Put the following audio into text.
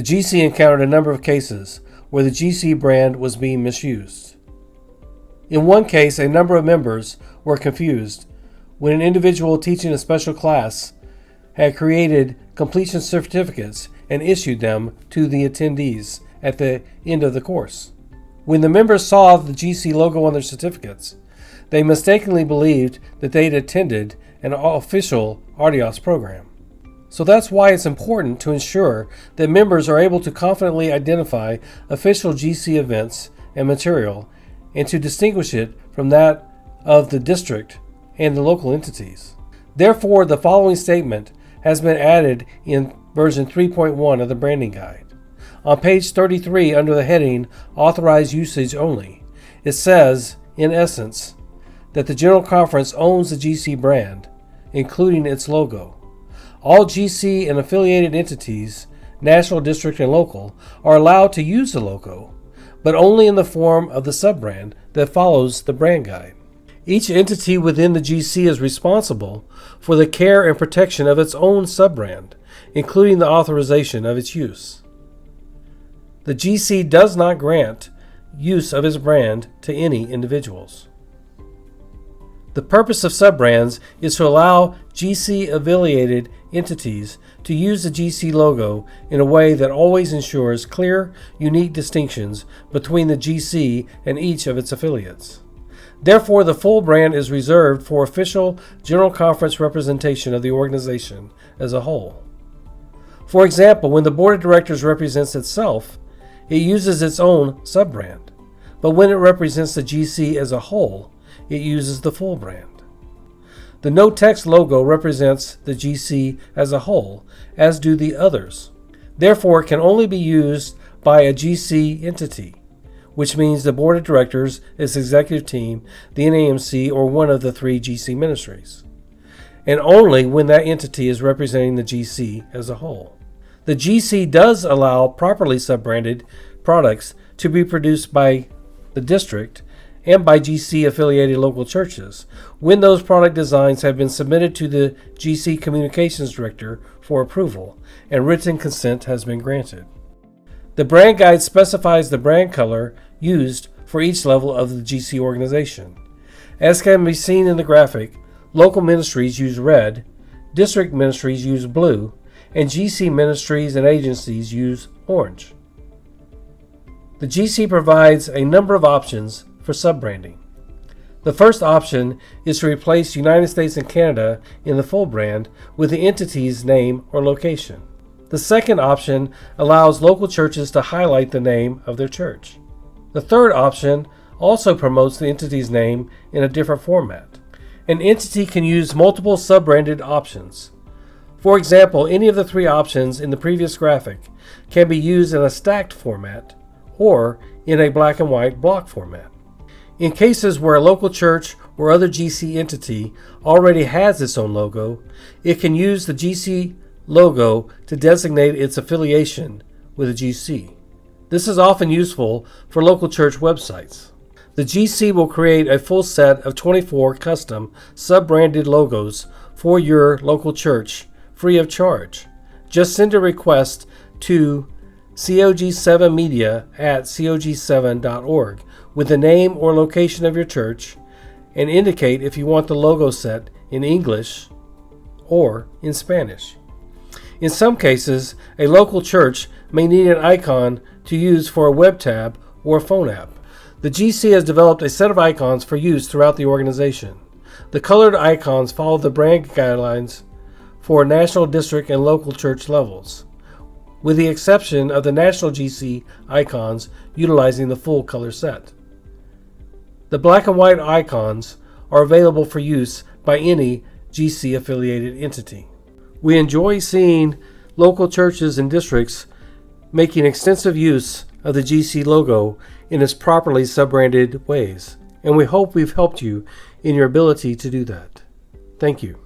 The GC encountered a number of cases where the GC brand was being misused. In one case, a number of members were confused when an individual teaching a special class had created completion certificates and issued them to the attendees at the end of the course. When the members saw the GC logo on their certificates, they mistakenly believed that they'd attended an official RDOS program. So that's why it's important to ensure that members are able to confidently identify official GC events and material and to distinguish it from that of the district and the local entities. Therefore, the following statement has been added in version 3.1 of the branding guide. On page 33, under the heading Authorized Usage Only, it says, in essence, that the General Conference owns the GC brand, including its logo. All GC and affiliated entities, national, district, and local, are allowed to use the logo, but only in the form of the sub-brand that follows the brand guide. Each entity within the GC is responsible for the care and protection of its own sub-brand, including the authorization of its use. The GC does not grant use of its brand to any individuals. The purpose of sub-brands is to allow GC-affiliated entities to use the GC logo in a way that always ensures clear, unique distinctions between the GC and each of its affiliates. Therefore, the full brand is reserved for official General Conference representation of the organization as a whole. For example, when the Board of Directors represents itself, it uses its own sub-brand, but when it represents the GC as a whole, it uses the full brand. The no-text logo represents the GC as a whole, as do the others. Therefore, it can only be used by a GC entity, which means the Board of Directors, its executive team, the NAMC, or one of the 3 GC ministries, and only when that entity is representing the GC as a whole. The GC does allow properly sub-branded products to be produced by the district and by GC-affiliated local churches when those product designs have been submitted to the GC Communications Director for approval and written consent has been granted. The brand guide specifies the brand color used for each level of the GC organization. As can be seen in the graphic, local ministries use red, district ministries use blue, and GC ministries and agencies use orange. The GC provides a number of options for sub-branding. The first option is to replace United States and Canada in the full brand with the entity's name or location. The second option allows local churches to highlight the name of their church. The third option also promotes the entity's name in a different format. An entity can use multiple sub-branded options. For example, any of the 3 options in the previous graphic can be used in a stacked format or in a black and white block format. In cases where a local church or other GC entity already has its own logo, it can use the GC logo to designate its affiliation with a GC. This is often useful for local church websites. The GC will create a full set of 24 custom sub-branded logos for your local church free of charge. Just send a request to cog7media@cog7.org with the name or location of your church and indicate if you want the logo set in English or in Spanish. In some cases, a local church may need an icon to use for a web tab or a phone app. The GC has developed a set of icons for use throughout the organization. The colored icons follow the brand guidelines for national, district, and local church levels, with the exception of the national GC icons utilizing the full color set. The black and white icons are available for use by any GC-affiliated entity. We enjoy seeing local churches and districts making extensive use of the GC logo in its properly sub-branded ways, and we hope we've helped you in your ability to do that. Thank you.